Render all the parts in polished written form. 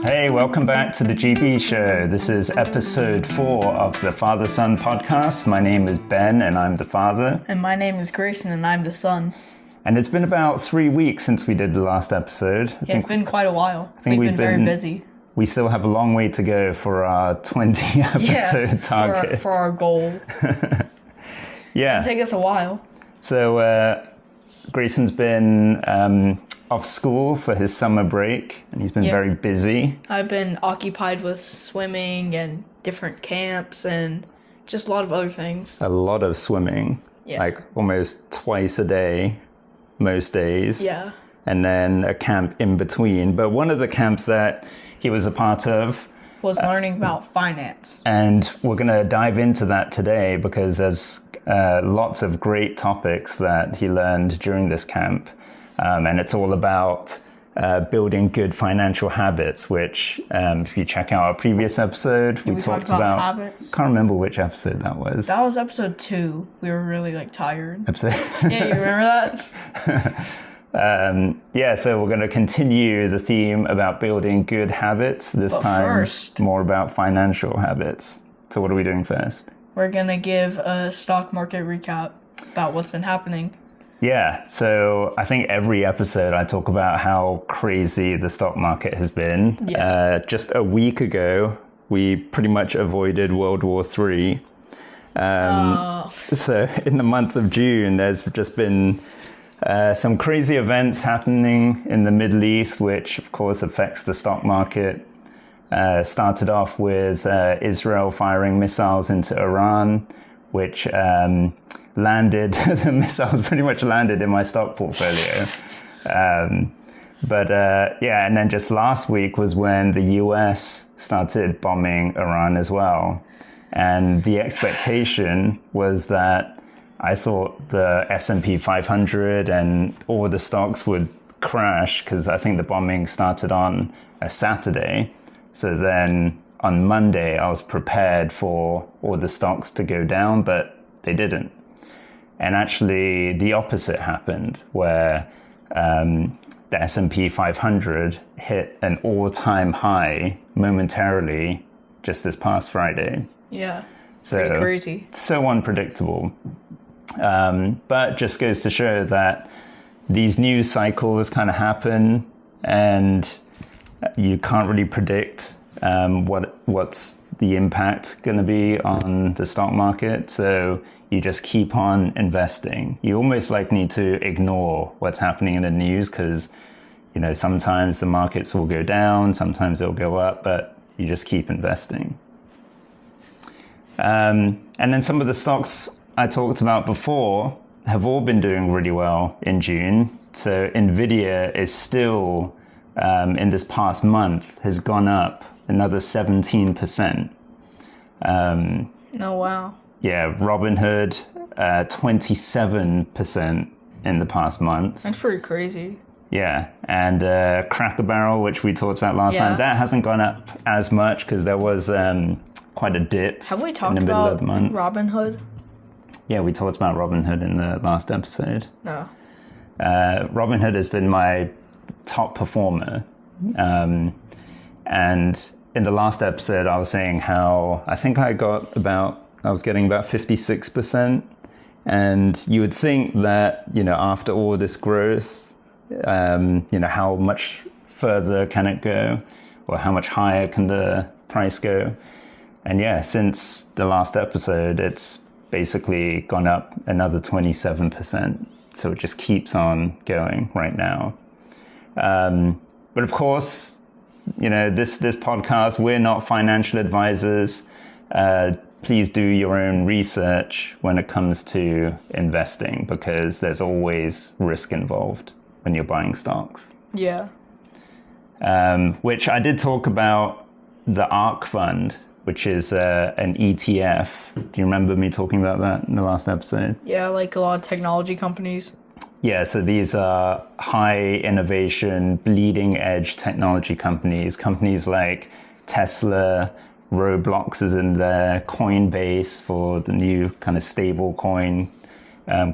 Hey, welcome back to the GB Show. This is episode 4 of the Father-Son podcast. My name is Ben and I'm the father. And my name is Grayson and I'm the son. And it's been about 3 weeks since we did the last episode. It's been quite a while. I think we've been very busy. We still have a long way to go for our 20 episode target. For our goal. Yeah. It'll take us a while. So Grayson's been off school for his summer break, and he's been very busy. I've been occupied with swimming and different camps and just a lot of other things. A lot of swimming, like almost twice a day, most days. Yeah. And then a camp in between. But one of the camps that he was a part of was learning about finance. And we're going to dive into that today because there's lots of great topics that he learned during this camp. And it's all about building good financial habits, which if you check out our previous episode, we talked about habits. Can't remember which episode that was. That was episode 2. We were really tired. Episode? Yeah, you remember that? So we're going to continue the theme about building good habits. This time, first, more about financial habits. So what are we doing first? We're going to give a stock market recap about what's been happening. Yeah, so I think every episode I talk about how crazy the stock market has been. Yeah. Just a week ago, we pretty much avoided World War III. So in the month of June, there's just been some crazy events happening in the Middle East, which of course affects the stock market. Started off with Israel firing missiles into Iran, which landed, the missiles pretty much landed in my stock portfolio. And then just last week was when the US started bombing Iran as well. And the expectation was that I thought the S&P 500 and all the stocks would crash because I think the bombing started on a Saturday. So then on Monday, I was prepared for all the stocks to go down, but they didn't. And actually, the opposite happened, where the S&P 500 hit an all-time high momentarily just this past Friday. Yeah, pretty crazy. So unpredictable. But just goes to show that these news cycles kind of happen, and you can't really predict what's the impact going to be on the stock market. So you just keep on investing. You almost need to ignore what's happening in the news because, sometimes the markets will go down, sometimes they'll go up, but you just keep investing. And then some of the stocks I talked about before have all been doing really well in June. So NVIDIA is still, in this past month, has gone up another 17%. Oh, wow. Yeah, Robinhood, 27% in the past month. That's pretty crazy. Yeah, and Cracker Barrel, which we talked about last time, that hasn't gone up as much because there was quite a dip. Have we talked about Robinhood? Yeah, we talked about Robinhood in the last episode. No. Robinhood has been my top performer. And in the last episode, I was saying how I think I was getting about 56%. And you would think that, after all this growth, how much further can it go? Or how much higher can the price go? And yeah, since the last episode, it's basically gone up another 27%. So it just keeps on going right now. But of course, this podcast, we're not financial advisors. Please do your own research when it comes to investing because there's always risk involved when you're buying stocks. Yeah. Which I did talk about the ARK fund, which is an ETF. Do you remember me talking about that in the last episode? Yeah, like a lot of technology companies. Yeah, so these are high innovation, bleeding edge technology companies like Tesla, Roblox is in there, Coinbase for the new kind of stable coin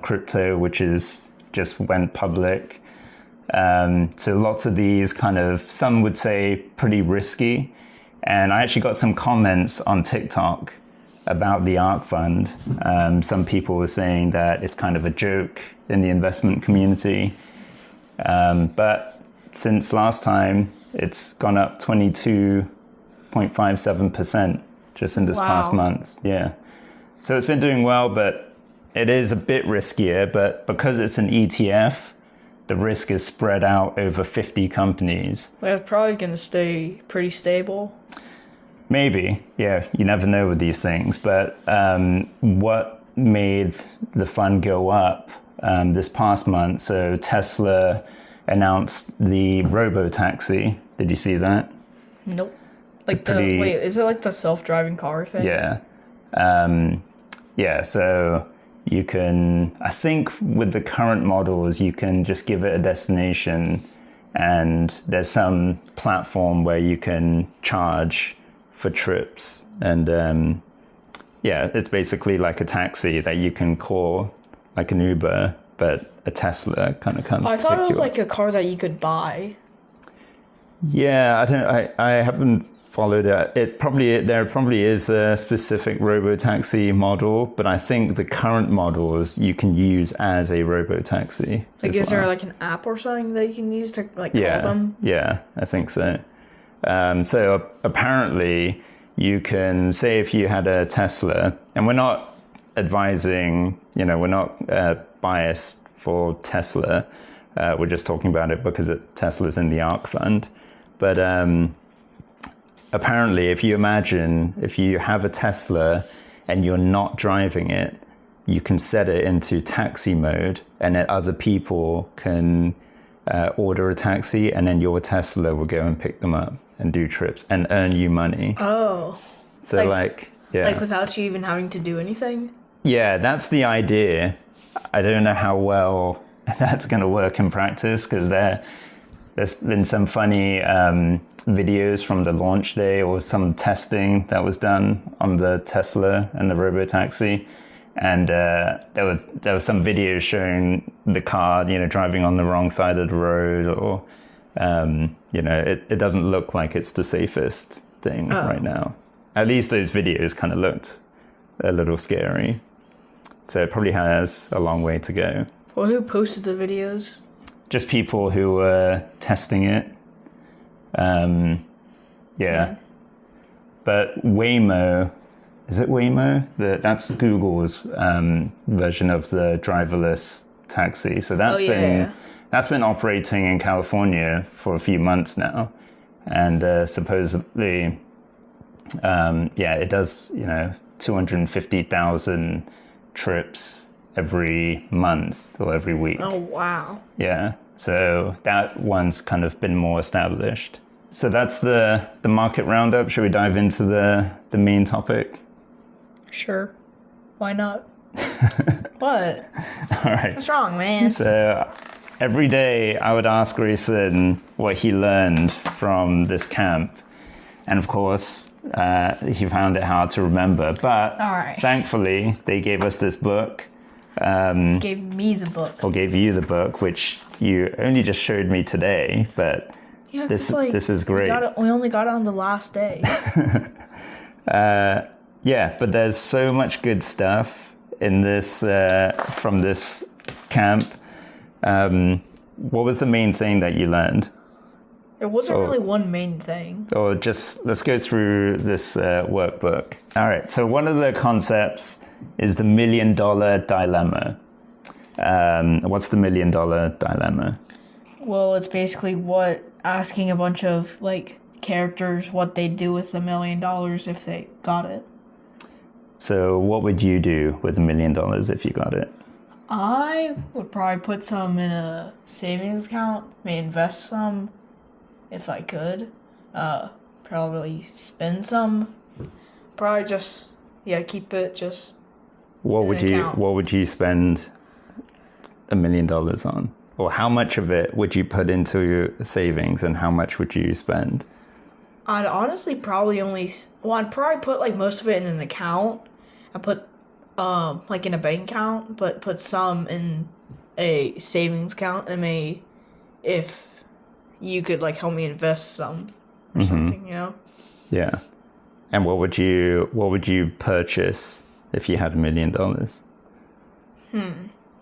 crypto, which is just went public. So lots of these kind of, some would say pretty risky. And I actually got some comments on TikTok about the ARK fund. Some people were saying that it's kind of a joke in the investment community. But since last time, it's gone up 22.57% just in this past month. Yeah. So it's been doing well, but it is a bit riskier. But because it's an ETF, the risk is spread out over 50 companies. Well, it's probably going to stay pretty stable. Maybe. Yeah, you never know with these things. But what made the fund go up this past month? So Tesla announced the Robotaxi. Did you see that? Nope. Like wait, is it like the self-driving car thing? Yeah. Yeah, so you can, I think with the current models, you can just give it a destination and there's some platform where you can charge for trips. And yeah, it's basically like a taxi that you can call like an Uber, but a Tesla kind of comes to pick you up. I thought it was like a car that you could buy. Yeah, I haven't followed it. There probably is a specific Robotaxi model, but I think the current models you can use as a Robotaxi. Like, is there like an app or something that you can use to like call them? Yeah, I think so. So apparently you can say if you had a Tesla, and we're not advising, we're not biased for Tesla. We're just talking about it because Tesla's in the ARK fund. But apparently, if you have a Tesla and you're not driving it, you can set it into taxi mode, and then other people can order a taxi, and then your Tesla will go and pick them up and do trips and earn you money. Oh. So like without you even having to do anything? Yeah, that's the idea. I don't know how well that's going to work in practice, because there's been some funny videos from the launch day or some testing that was done on the Tesla and the Robotaxi. And there were some videos showing the car, driving on the wrong side of the road, or, it doesn't look like it's the safest thing right now. At least those videos kind of looked a little scary. So it probably has a long way to go. Well, who posted the videos? Just people who were testing it. Yeah. But Waymo, is it Waymo? That's Google's version of the driverless taxi. So that's been operating in California for a few months now. And supposedly, it does, 250,000 trips every month or every week. Oh, wow. Yeah. So that one's kind of been more established. So that's the market roundup. Should we dive into the main topic? Sure. Why not? What? All right. What's wrong, man? So every day I would ask Grayson what he learned from this camp. And of course, he found it hard to remember. But thankfully, they gave us this book. Gave me the book. Or gave you the book, which you only just showed me today. But this is great. We only got it on the last day. Yeah, but there's so much good stuff in this from this camp. What was the main thing that you learned? There wasn't really one main thing. Or just let's go through this workbook. All right, so one of the concepts is the $1 million dilemma. What's the $1 million dilemma? Well, it's basically asking a bunch of characters what they'd do with $1 million if they got it. So what would you do with $1 million if you got it? I would probably put some in a savings account, may invest some if I could. Probably spend some. Probably just keep it just. What would you spend $1 million on? Or how much of it would you put into your savings and how much would you spend? I'd honestly probably I'd probably put most of it in an account. I put in a bank account, but put some in a savings account and may if you could like help me invest some or something, Yeah. And what would you purchase if you had $1 million?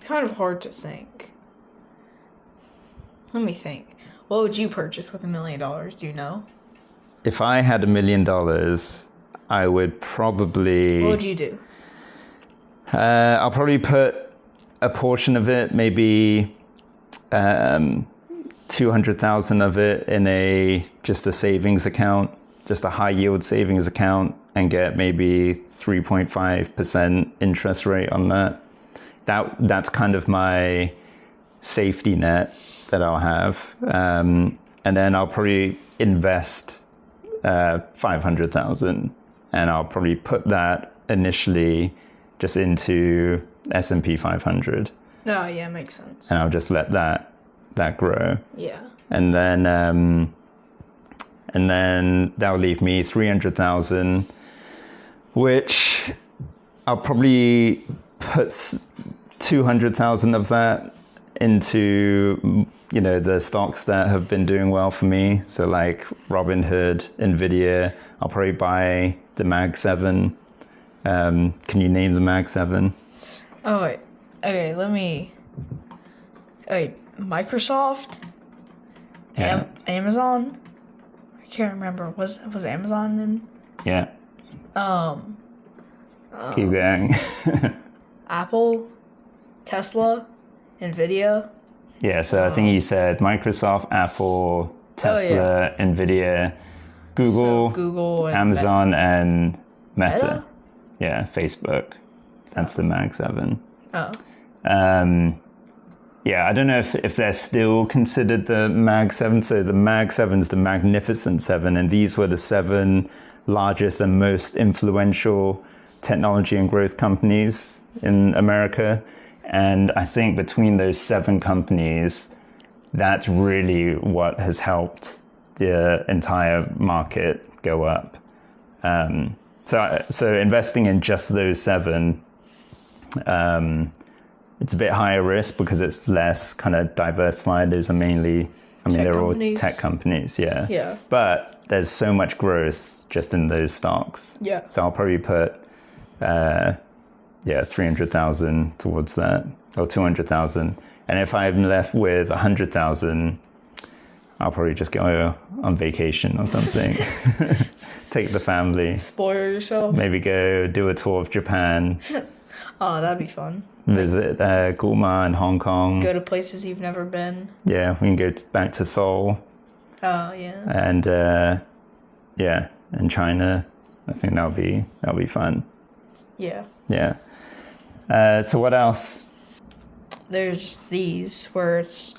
Kind of hard to think. Let me think. What would you purchase with $1 million? Do you know? If I had $1 million, I would probably... What would you do? I'll probably put a portion of it, maybe 200,000 of it in just a savings account, just a high yield savings account, and get maybe 3.5% interest rate on that. That's kind of my safety net that I'll have. And then I'll probably invest 500,000, and I'll probably put that initially just into S&P 500. Oh, yeah, makes sense. And I'll just let that grow. Yeah. And then that'll leave me 300,000, which I'll probably put 200,000 of that into, the stocks that have been doing well for me. So like Robinhood, NVIDIA. I'll probably buy the Mag 7. Can you name the Mag 7? Oh, wait. Okay, Microsoft? Yeah. Amazon? I can't remember. Was Amazon in? Yeah. Keep going. Apple? Tesla? NVIDIA? Yeah, so I think you said Microsoft, Apple, Tesla, NVIDIA, Google, and Amazon, and Meta. Meta? Yeah, Facebook. That's the Mag 7. Oh. Yeah, I don't know if they're still considered the Mag 7. So the Mag 7's the Magnificent 7, and these were the 7 largest and most influential technology and growth companies in America. And I think between those 7 companies, that's really what has helped the entire market go up. So investing in just those 7, it's a bit higher risk because it's less kind of diversified. Those are mainly, they're all tech companies, yeah. Yeah. But there's so much growth just in those stocks. Yeah. So I'll probably put 300,000 towards that, or 200,000. And if I'm left with 100,000, I'll probably just go on vacation or something. Take the family. Spoil yourself. Maybe go do a tour of Japan. Oh, that'd be fun. Visit Gulma and Hong Kong. Go to places you've never been. Yeah, we can go back to Seoul. Oh, yeah. And and China. I think that'll be fun. Yeah. Yeah. So what else? There's these where it's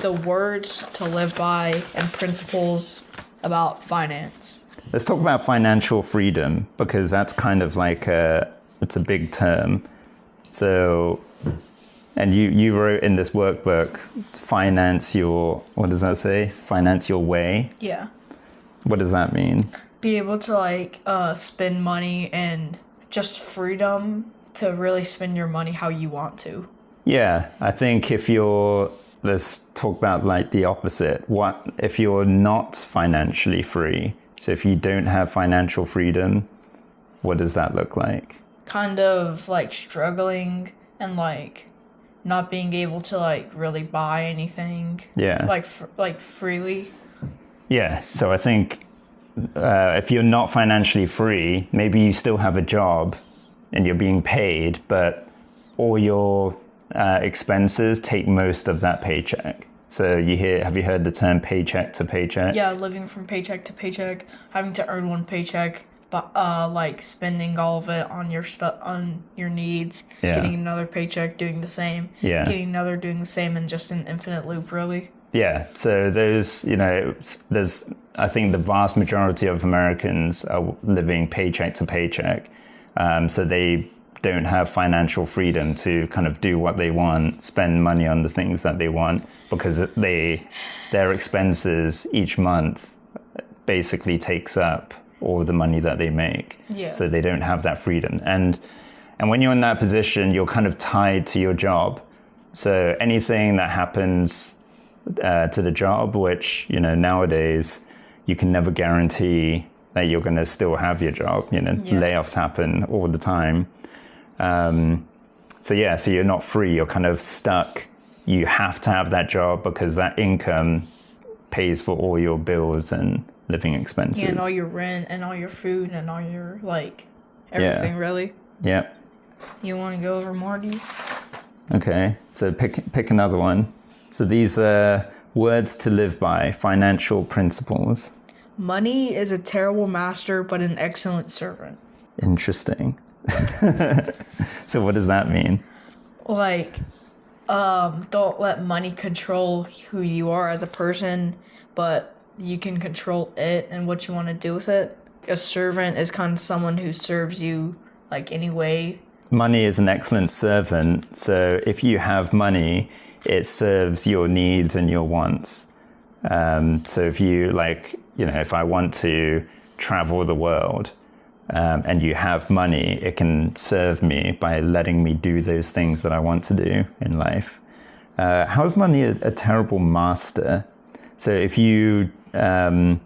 the words to live by and principles about finance. Let's talk about financial freedom, because that's kind of like it's a big term. So, and you wrote in this workbook, finance your, what does that say? Finance your way? Yeah. What does that mean? Be able to spend money and just freedom to really spend your money how you want to. Yeah, I think let's talk about the opposite. What if you're not financially free? So if you don't have financial freedom, what does that look like? Kind of struggling and not being able to really buy anything. Yeah. Freely. Yeah. So I think if you're not financially free, maybe you still have a job and you're being paid, but all your expenses take most of that paycheck. So have you heard the term paycheck to paycheck? Yeah, living from paycheck to paycheck, having to earn one paycheck, but spending all of it on your on your needs, getting another paycheck, doing the same, getting another, doing the same, and just an infinite loop, really. Yeah. So there's I think the vast majority of Americans are living paycheck to paycheck. So they don't have financial freedom to kind of do what they want, spend money on the things that they want, because their expenses each month basically takes up all the money that they make. Yeah. So they don't have that freedom. And when you're in that position, you're kind of tied to your job. So anything that happens to the job, which, nowadays you can never guarantee that you're going to still have your job. Layoffs happen all the time. So you're not free. You're kind of stuck. You have to have that job because that income pays for all your bills and living expenses. Yeah, and all your rent and all your food and all your, everything, really. Yeah. You want to go over more of these? Okay, so pick another one. So these are words to live by, financial principles. Money is a terrible master, but an excellent servant. Interesting. So what does that mean? Don't let money control who you are as a person, but you can control it and what you want to do with it. A servant is kind of someone who serves you, anyway. Money is an excellent servant. So if you have money, it serves your needs and your wants. So if you if I want to travel the world, and you have money, it can serve me by letting me do those things that I want to do in life. How is money a terrible master? So if you are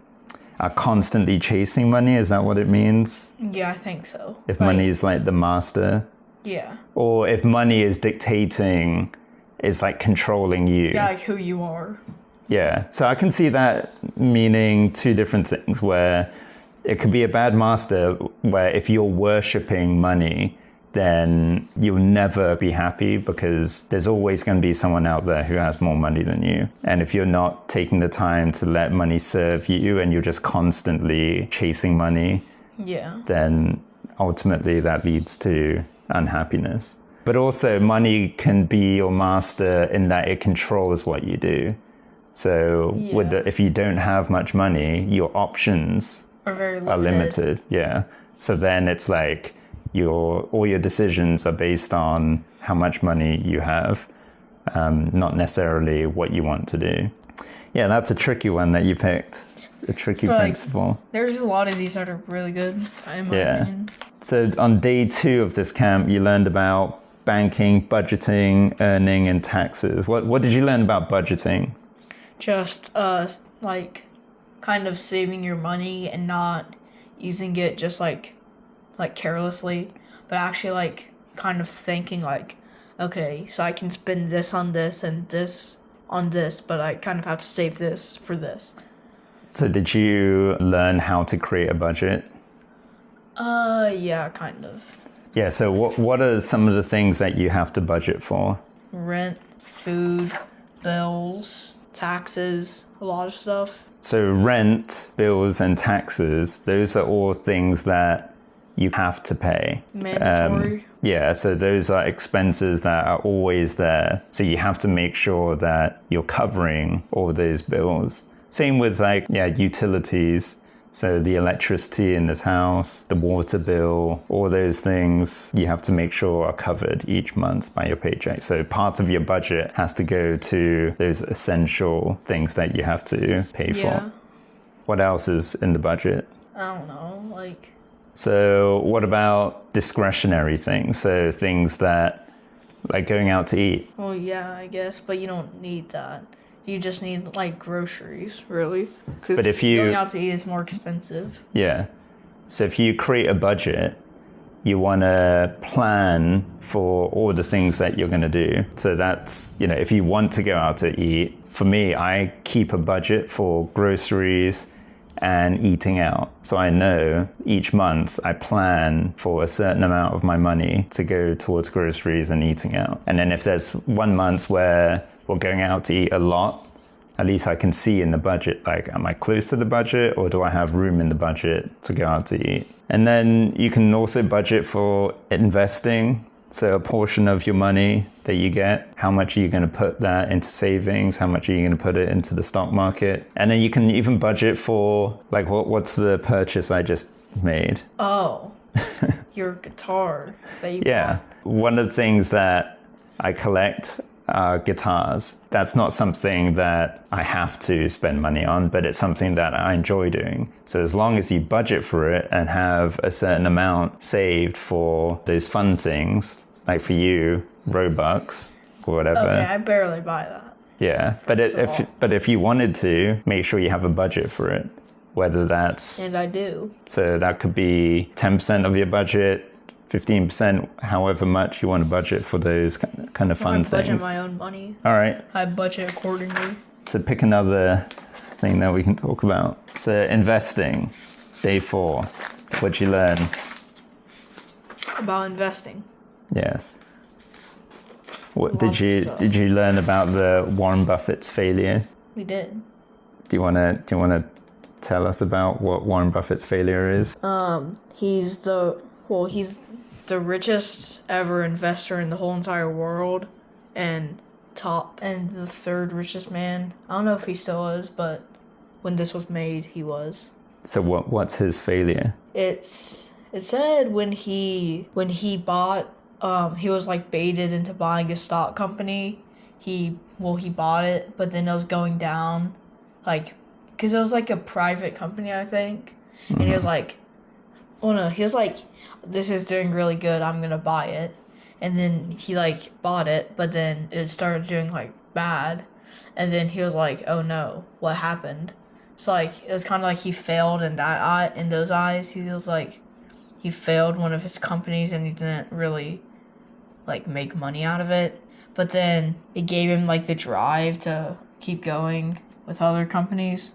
constantly chasing money, is that what it means? Yeah, I think so. If money is the master? Yeah. Or if money is dictating, is controlling you? Yeah, who you are. Yeah, so I can see that meaning two different things, where it could be a bad master where if you're worshipping money, then you'll never be happy because there's always going to be someone out there who has more money than you. And if you're not taking the time to let money serve you and you're just constantly chasing money, then ultimately that leads to unhappiness. But also money can be your master in that it controls what you do. So if you don't have much money, your options are very limited. Yeah. So then it's all your decisions are based on how much money you have, not necessarily what you want to do. Yeah, that's a tricky one that you picked. A tricky principle. There's a lot of these that are really good, in my opinion. So on day 2 of this camp, you learned about banking, budgeting, earning, and taxes. What did you learn about budgeting? Just kind of saving your money and not using it just carelessly, but actually kind of thinking okay, so I can spend this on this and this on this, but I kind of have to save this for this. So did you learn how to create a budget? Yeah, kind of. Yeah, so what are some of the things that you have to budget for? Rent, food, bills, taxes, a lot of stuff. So rent, bills, and taxes, those are all things that you have to pay. Mandatory. So those are expenses that are always there. So you have to make sure that you're covering all those bills. Same with utilities. So the electricity in this house, the water bill, all those things you have to make sure are covered each month by your paycheck. So part of your budget has to go to those essential things that you have to pay for. What else is in the budget? I don't know, So what about discretionary things? So things that, going out to eat. Well, yeah, I guess, but you don't need that. You just need groceries, really. Because going out to eat is more expensive. Yeah. So if you create a budget, you want to plan for all the things that you're going to do. So that's, if you want to go out to eat, for me, I keep a budget for groceries and eating out. So I know each month I plan for a certain amount of my money to go towards groceries and eating out. And then if there's one month where we're going out to eat a lot, at least I can see in the budget, am I close to the budget or do I have room in the budget to go out to eat? And then you can also budget for investing. So a portion of your money that you get, how much are you going to put that into savings? How much are you going to put it into the stock market? And then you can even budget for, what's the purchase I just made? Oh, your guitar that you bought. One of the things that I collect are guitars. That's not something that I have to spend money on, but it's something that I enjoy doing. So as long as you budget for it and have a certain amount saved for those fun things, like for you, Robux or whatever. Okay, I barely buy that. Yeah, but if you wanted to, make sure you have a budget for it. Whether that's... And I do. So that could be 10% of your budget, 15%, however much you want to budget for those kind of fun things. I budget my own money. All right. I budget accordingly. So pick another thing that we can talk about. So investing, day 4. What'd you learn? About investing. Yes. What did you learn about the Warren Buffett's failure? We did. Do you wanna tell us about what Warren Buffett's failure is? He's the richest ever investor in the whole entire world, and the third richest man. I don't know if he still is, but when this was made, he was. So what's his failure? It said when he bought, he was like baited into buying a stock company. He bought it, but then it was going down, like, because it was like a private company, I think. And he was like, oh no, he was like, this is doing really good, I'm gonna buy it. And then he like bought it, but then it started doing like bad. And then he was like, oh no, what happened? So like, it was kind of like he failed in those eyes. He was like, he failed one of his companies and he didn't really like make money out of it. But then it gave him like the drive to keep going with other companies.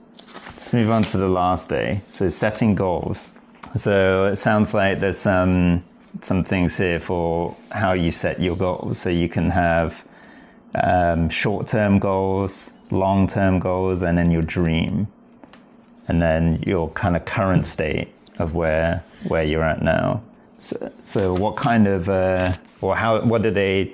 Let's move on to the last day. So setting goals. So it sounds like there's some things here for how you set your goals. So you can have short-term goals, long-term goals, and then your dream. And then your kind of current state of where you're at now. So what kind of, what did they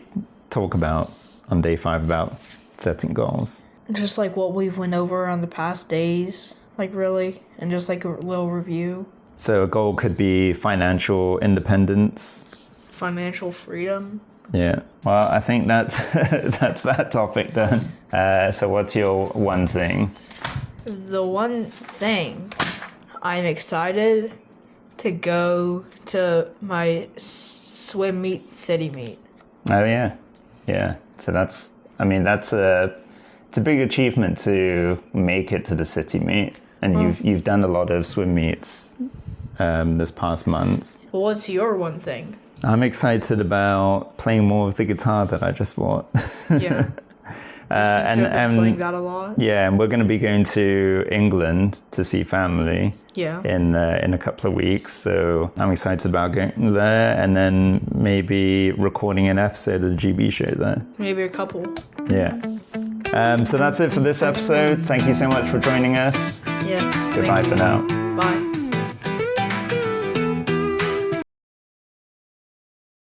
talk about on day 5 about setting goals? Just like what we've went over on the past days, like really, and just like a little review. So a goal could be financial independence. Financial freedom. Yeah. Well, I think that's that topic done. So what's your one thing? The one thing, I'm excited to go to my swim meet, city meet. Oh yeah. Yeah. So it's a big achievement to make it to the city meet. And you've done a lot of swim meets this past month. What's your one thing? I'm excited about playing more of the guitar that I just bought. Yeah. And playing that a lot. Yeah, and we're going to be going to England to see family. Yeah. In a couple of weeks, so I'm excited about going there, and then maybe recording an episode of the GB show there. Maybe a couple. Yeah. So that's it for this episode. Thank you so much for joining us. Yeah. Goodbye for now. Bye.